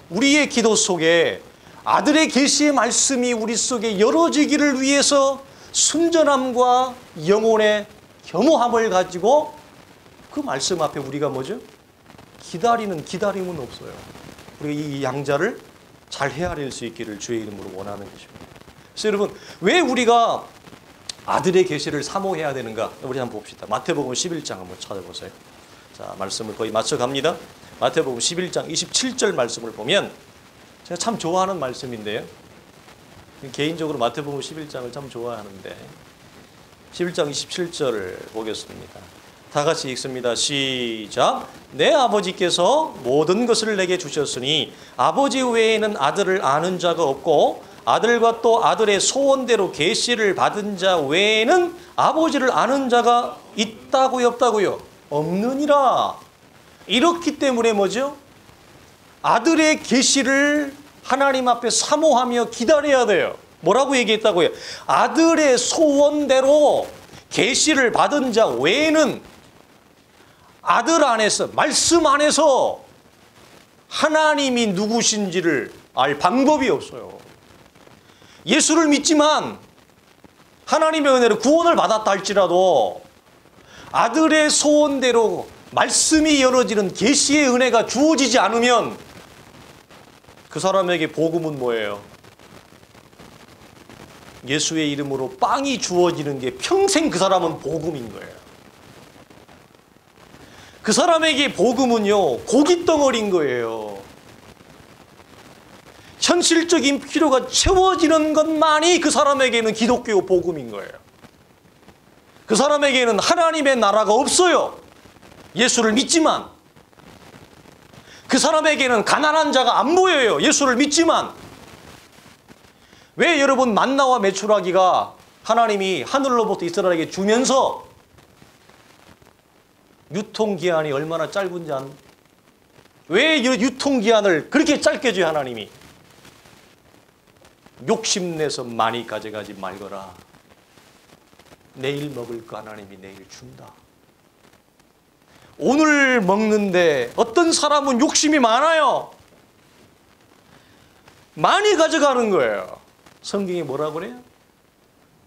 우리의 기도 속에 아들의 계시의 말씀이 우리 속에 열어지기를 위해서 순전함과 영혼의 겸허함을 가지고 그 말씀 앞에 우리가 뭐죠? 기다리는 기다림은 없어요. 우리가 이 양자를 잘 헤아릴 수 있기를 주의 이름으로 원하는 것입니다. 그래서 여러분, 왜 우리가 아들의 계시를 사모해야 되는가? 우리 한번 봅시다. 마태복음 11장 한번 찾아보세요. 자, 말씀을 거의 맞춰갑니다. 마태복음 11장 27절 말씀을 보면 제가 참 좋아하는 말씀인데요. 개인적으로 마태복음 11장을 참 좋아하는데 11장 27절을 보겠습니다. 다 같이 읽습니다. 시작. 내 아버지께서 모든 것을 내게 주셨으니 아버지 외에는 아들을 아는 자가 없고 아들과 또 아들의 소원대로 계시를 받은 자 외에는 아버지를 아는 자가 있다고요, 없다고요? 없느니라. 이렇기 때문에 뭐죠? 아들의 계시를 하나님 앞에 사모하며 기다려야 돼요. 뭐라고 얘기했다고요? 아들의 소원대로 계시를 받은 자 외에는 아들 안에서, 말씀 안에서 하나님이 누구신지를 알 방법이 없어요. 예수를 믿지만 하나님의 은혜로 구원을 받았다 할지라도 아들의 소원대로 말씀이 열어지는 계시의 은혜가 주어지지 않으면 그 사람에게 복음은 뭐예요? 예수의 이름으로 빵이 주어지는 게 평생 그 사람은 복음인 거예요. 그 사람에게 복음은요, 고깃덩어리인 거예요. 현실적인 필요가 채워지는 것만이 그 사람에게는 기독교 복음인 거예요. 그 사람에게는 하나님의 나라가 없어요. 예수를 믿지만. 그 사람에게는 가난한 자가 안 보여요. 예수를 믿지만. 왜 여러분 만나와 메추라기가 하나님이 하늘로부터 이스라엘에게 주면서 유통기한이 얼마나 짧은지 왜 유통기한을 그렇게 짧게 줘요, 하나님이? 욕심내서 많이 가져가지 말거라. 내일 먹을 거 하나님이 내일 준다. 오늘 먹는데 어떤 사람은 욕심이 많아요. 많이 가져가는 거예요. 성경이 뭐라고 그래요?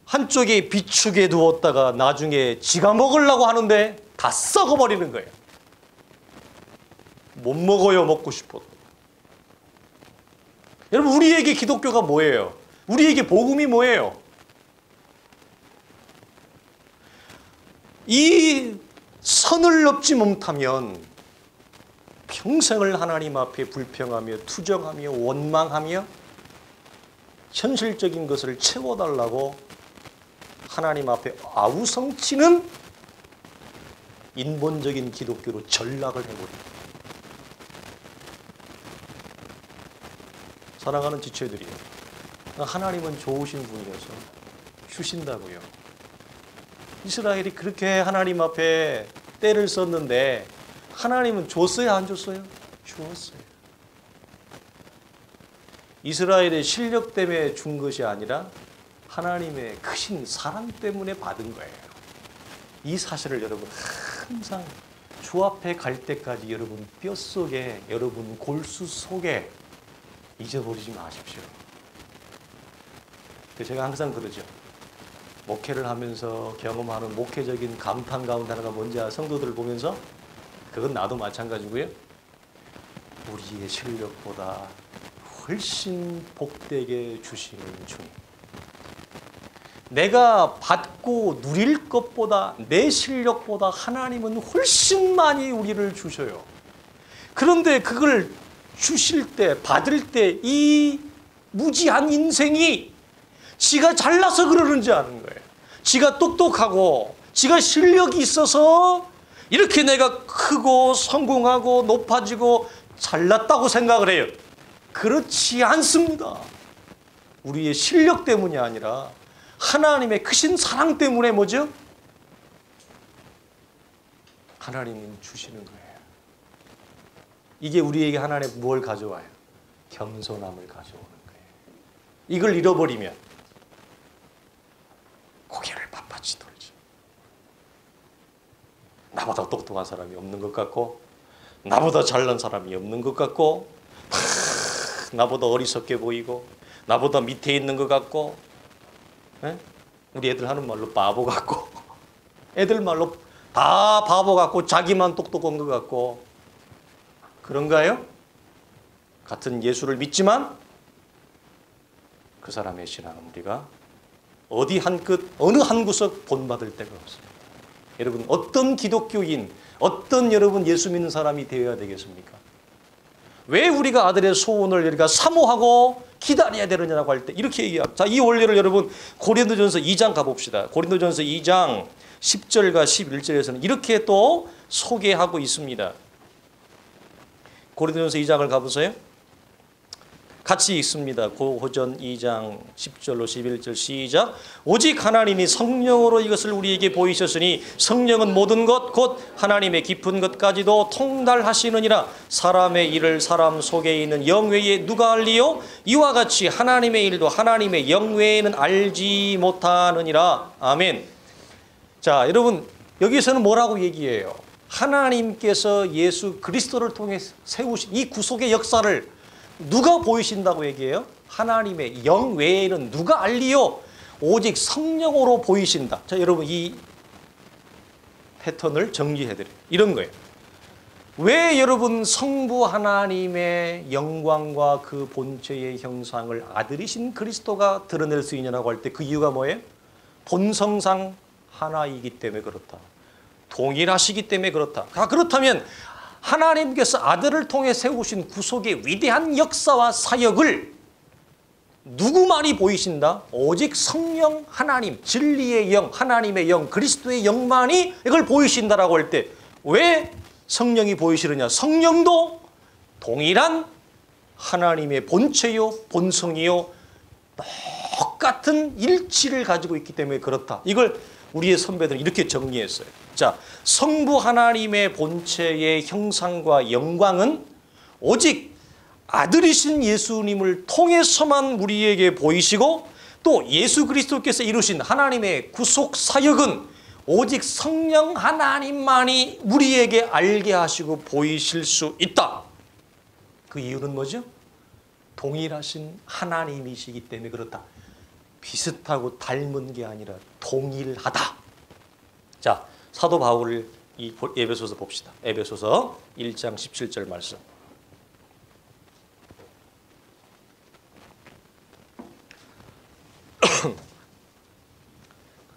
한쪽에 비축해 두었다가 나중에 지가 먹으려고 하는데 다 썩어버리는 거예요. 못 먹어요, 먹고 싶어도. 여러분, 우리에게 기독교가 뭐예요? 우리에게 복음이 뭐예요? 이 선을 넘지 못하면 평생을 하나님 앞에 불평하며 투정하며 원망하며 현실적인 것을 채워달라고 하나님 앞에 아우성치는 인본적인 기독교로 전락을 해버립니다. 사랑하는 지체들이요, 하나님은 좋으신 분이어서 주신다고요. 이스라엘이 그렇게 하나님 앞에 때를 썼는데 하나님은 줬어요, 안 줬어요? 주었어요. 이스라엘의 실력 때문에 준 것이 아니라 하나님의 크신 사랑 때문에 받은 거예요. 이 사실을 여러분 항상 주 앞에 갈 때까지 여러분 뼛속에, 여러분 골수 속에 잊어버리지 마십시오. 제가 항상 그러죠. 목회를 하면서 경험하는 목회적인 감탄 가운데 하나가 뭔지 성도들을 보면서, 그건 나도 마찬가지고요, 우리의 실력보다 훨씬 복되게 주시는 주님. 내가 받고 누릴 것보다, 내 실력보다 하나님은 훨씬 많이 우리를 주셔요. 그런데 그걸 주실 때, 받을 때 이 무지한 인생이 지가 잘나서 그러는지 아는 거예요. 지가 똑똑하고 지가 실력이 있어서 이렇게 내가 크고 성공하고 높아지고 잘났다고 생각을 해요. 그렇지 않습니다. 우리의 실력 때문이 아니라 하나님의 크신 사랑 때문에 뭐죠? 하나님이 주시는 거예요. 이게 우리에게 하나님 뭘 가져와요? 겸손함을 가져오는 거예요. 이걸 잃어버리면 고개를 빳빳이 돌죠. 나보다 똑똑한 사람이 없는 것 같고 나보다 잘난 사람이 없는 것 같고 나보다 어리석게 보이고 나보다 밑에 있는 것 같고 에? 우리 애들 하는 말로 바보 같고 애들 말로 다 바보 같고 자기만 똑똑한 것 같고 그런가요? 같은 예수를 믿지만 그 사람의 신앙은 우리가 어디 한 끝 어느 한 구석 본받을 데가 없습니다. 여러분 어떤 기독교인 어떤 여러분 예수 믿는 사람이 되어야 되겠습니까? 왜 우리가 아들의 소원을 우리가 사모하고 기다려야 되느냐고 할 때 이렇게 얘기합니다. 자, 이 원리를 여러분 고린도전서 2장 가봅시다. 고린도전서 2장 10절과 11절에서는 이렇게 또 소개하고 있습니다. 고린도전서 2장을 가보세요. 같이 읽습니다. 고호전 2장 10절로 11절 시작. 오직 하나님이 성령으로 이것을 우리에게 보이셨으니 성령은 모든 것 곧 하나님의 깊은 것까지도 통달하시느니라. 사람의 일을 사람 속에 있는 영 외에 누가 알리요? 이와 같이 하나님의 일도 하나님의 영 외에는 알지 못하느니라. 아멘. 자, 여러분 여기서는 뭐라고 얘기해요? 하나님께서 예수 그리스도를 통해 세우신 이 구속의 역사를 누가 보이신다고 얘기해요? 하나님의 영 외에는 누가 알리요? 오직 성령으로 보이신다. 자, 여러분 이 패턴을 정리해드려요. 이런 거예요. 왜 여러분 성부 하나님의 영광과 그 본체의 형상을 아들이신 그리스도가 드러낼 수 있냐고 할 때 그 이유가 뭐예요? 본성상 하나이기 때문에 그렇다. 동일하시기 때문에 그렇다. 그렇다면 하나님께서 아들을 통해 세우신 구속의 위대한 역사와 사역을 누구만이 보이신다? 오직 성령 하나님, 진리의 영, 하나님의 영, 그리스도의 영만이 이걸 보이신다라고 할 때 왜 성령이 보이시느냐? 성령도 동일한 하나님의 본체요, 본성이요, 똑같은 일치를 가지고 있기 때문에 그렇다. 이걸 우리의 선배들은 이렇게 정리했어요. 자, 성부 하나님의 본체의 형상과 영광은 오직 아들이신 예수님을 통해서만 우리에게 보이시고 또 예수 그리스도께서 이루신 하나님의 구속 사역은 오직 성령 하나님만이 우리에게 알게 하시고 보이실 수 있다. 그 이유는 뭐죠? 동일하신 하나님이시기 때문에 그렇다. 비슷하고 닮은 게 아니라 동일하다. 자, 사도 바울을 이 에베소서 봅시다. 에베소서 1장 17절 말씀.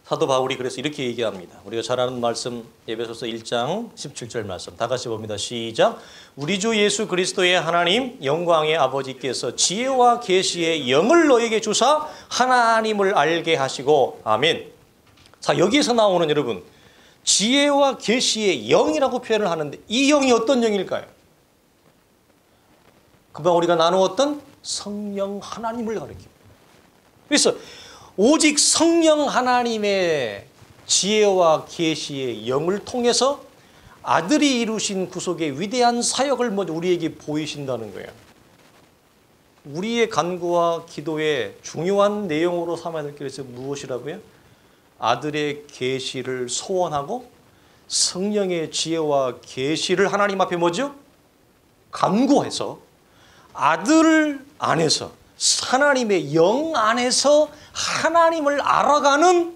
사도 바울이 그래서 이렇게 얘기합니다. 우리가 잘 아는 말씀 에베소서 1장 17절 말씀 다 같이 봅니다. 시작. 우리 주 예수 그리스도의 하나님 영광의 아버지께서 지혜와 계시의 영을 너에게 주사 하나님을 알게 하시고 아멘. 자, 여기에서 나오는 여러분 지혜와 계시의 영이라고 표현을 하는데 이 영이 어떤 영일까요? 금방 우리가 나누었던 성령 하나님을 가리킵니다. 그래서 오직 성령 하나님의 지혜와 계시의 영을 통해서 아들이 이루신 구속의 위대한 사역을 우리에게 보이신다는 거예요. 우리의 간구와 기도의 중요한 내용으로 삼아야 될 것이 무엇이라고요? 아들의 계시를 소원하고 성령의 지혜와 계시를 하나님 앞에 뭐죠? 간구해서 아들 안에서 하나님의 영 안에서 하나님을 알아가는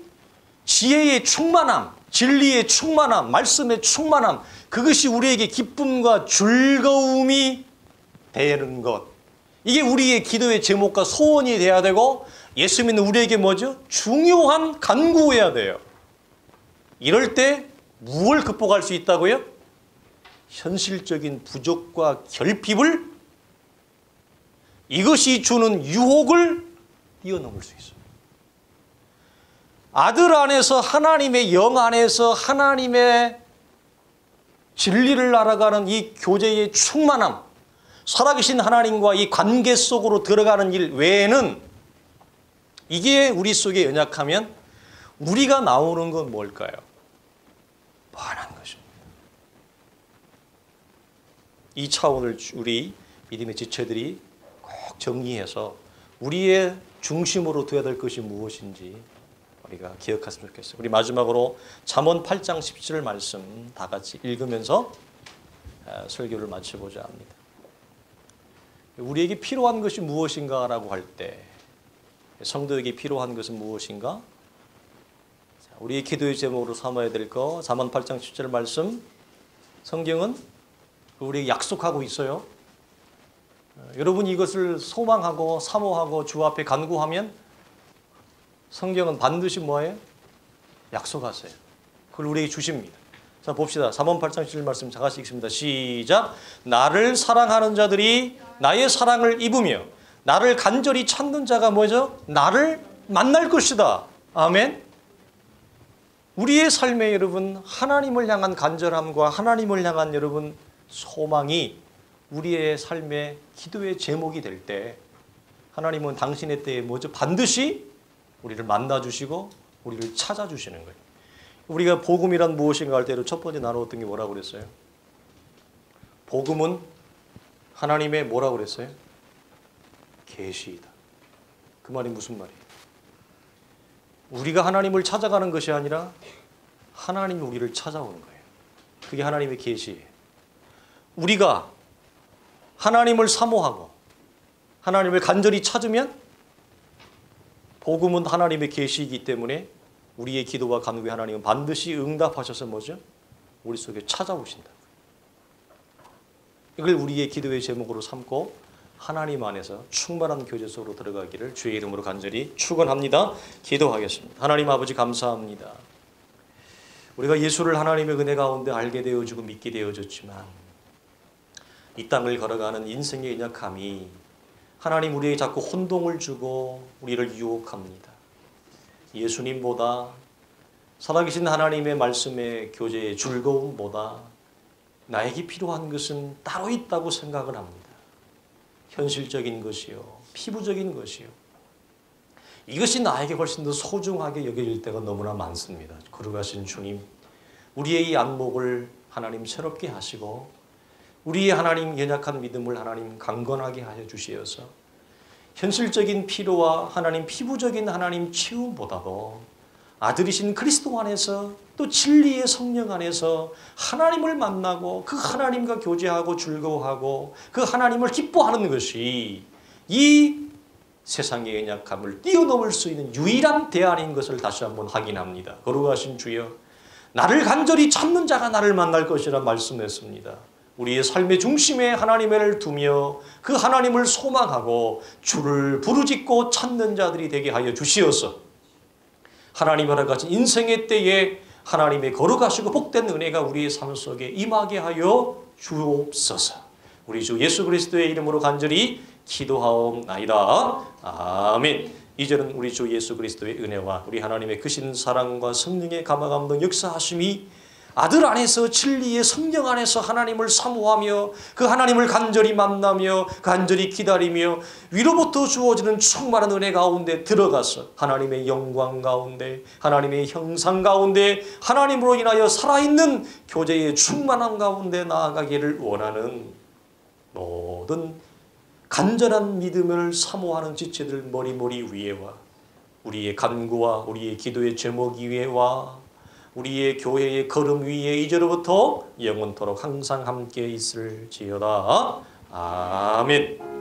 지혜의 충만함, 진리의 충만함, 말씀의 충만함, 그것이 우리에게 기쁨과 즐거움이 되는 것. 이게 우리의 기도의 제목과 소원이 돼야 되고 예수 믿는 우리에게 뭐죠? 중요한 간구해야 돼요. 이럴 때 무엇을 극복할 수 있다고요? 현실적인 부족과 결핍을 이것이 주는 유혹을 뛰어넘을 수 있어요. 아들 안에서 하나님의 영 안에서 하나님의 진리를 알아가는 이 교제의 충만함, 살아계신 하나님과 이 관계 속으로 들어가는 일 외에는 이게 우리 속에 연약하면 우리가 나오는 건 뭘까요? 뻔한 것입니다. 이 차원을 우리 믿음의 지체들이 꼭 정리해서 우리의 중심으로 둬야 될 것이 무엇인지 우리가 기억했으면 좋겠어요. 우리 마지막으로 잠언 8장 17절 말씀 다 같이 읽으면서 설교를 마쳐보자 합니다. 우리에게 필요한 것이 무엇인가라고 할 때 성도에게 필요한 것은 무엇인가? 우리의 기도의 제목으로 삼아야 될 거 잠언 8장 17절 말씀 성경은 우리에게 약속하고 있어요. 여러분 이것을 소망하고 사모하고 주 앞에 간구하면 성경은 반드시 뭐예요? 약속하세요. 그걸 우리에게 주십니다. 자 봅시다. 잠언 8장 17절 말씀 다 같이 읽습니다. 시작. 나를 사랑하는 자들이 나의 사랑을 입으며 나를 간절히 찾는 자가 뭐죠? 나를 만날 것이다. 아멘. 우리의 삶에 여러분 하나님을 향한 간절함과 하나님을 향한 여러분 소망이 우리의 삶의 기도의 제목이 될 때 하나님은 당신의 때에 뭐죠? 반드시 우리를 만나주시고 우리를 찾아주시는 거예요. 우리가 복음이란 무엇인가 할 때로 첫 번째 나누었던 게 뭐라고 그랬어요? 복음은 하나님의 뭐라고 그랬어요? 계시이다. 그 말이 무슨 말이에요? 우리가 하나님을 찾아가는 것이 아니라 하나님이 우리를 찾아오는 거예요. 그게 하나님의 계시예요. 우리가 하나님을 사모하고 하나님을 간절히 찾으면 복음은 하나님의 계시이기 때문에 우리의 기도와 간구에 하나님은 반드시 응답하셔서 뭐죠? 우리 속에 찾아오신다. 이걸 우리의 기도의 제목으로 삼고 하나님 안에서 충만한 교제 속으로 들어가기를 주의 이름으로 간절히 축원합니다. 기도하겠습니다. 하나님 아버지 감사합니다. 우리가 예수를 하나님의 은혜 가운데 알게 되어지고 믿게 되어졌지만 이 땅을 걸어가는 인생의 연약함이 하나님 우리에게 자꾸 혼동을 주고 우리를 유혹합니다. 예수님보다 살아계신 하나님의 말씀의 교제의 즐거움보다 나에게 필요한 것은 따로 있다고 생각을 합니다. 현실적인 것이요, 피부적인 것이요. 이것이 나에게 훨씬 더 소중하게 여겨질 때가 너무나 많습니다. 거룩하신 주님, 우리의 이 안목을 하나님 새롭게 하시고 우리의 하나님 연약한 믿음을 하나님 강건하게 하여 주시어서 현실적인 필요와 하나님 피부적인 하나님 치유보다도 아들이신 그리스도 안에서 또 진리의 성령 안에서 하나님을 만나고 그 하나님과 교제하고 즐거워하고 그 하나님을 기뻐하는 것이 이 세상의 연약함을 뛰어넘을 수 있는 유일한 대안인 것을 다시 한번 확인합니다. 거룩하신 주여, 나를 간절히 찾는 자가 나를 만날 것이라 말씀했습니다. 우리의 삶의 중심에 하나님을 두며 그 하나님을 소망하고 주를 부르짖고 찾는 자들이 되게 하여 주시어서 하나님과 같은 인생의 때에 하나님의 거룩하시고 복된 은혜가 우리의 삶 속에 임하게 하여 주옵소서. 우리 주 예수 그리스도의 이름으로 간절히 기도하옵나이다. 아멘. 이제는 우리 주 예수 그리스도의 은혜와 우리 하나님의 크신 사랑과 성령의 감화감동 역사하심이 아들 안에서 진리의 성령 안에서 하나님을 사모하며 그 하나님을 간절히 만나며 간절히 기다리며 위로부터 주어지는 충만한 은혜 가운데 들어가서 하나님의 영광 가운데 하나님의 형상 가운데 하나님으로 인하여 살아있는 교제의 충만함 가운데 나아가기를 원하는 모든 간절한 믿음을 사모하는 지체들 머리 위에와 우리의 간구와 우리의 기도의 제목 위에와 우리의 교회의 걸음 위에 이제로부터 영원토록 항상 함께 있을지어다. 아멘.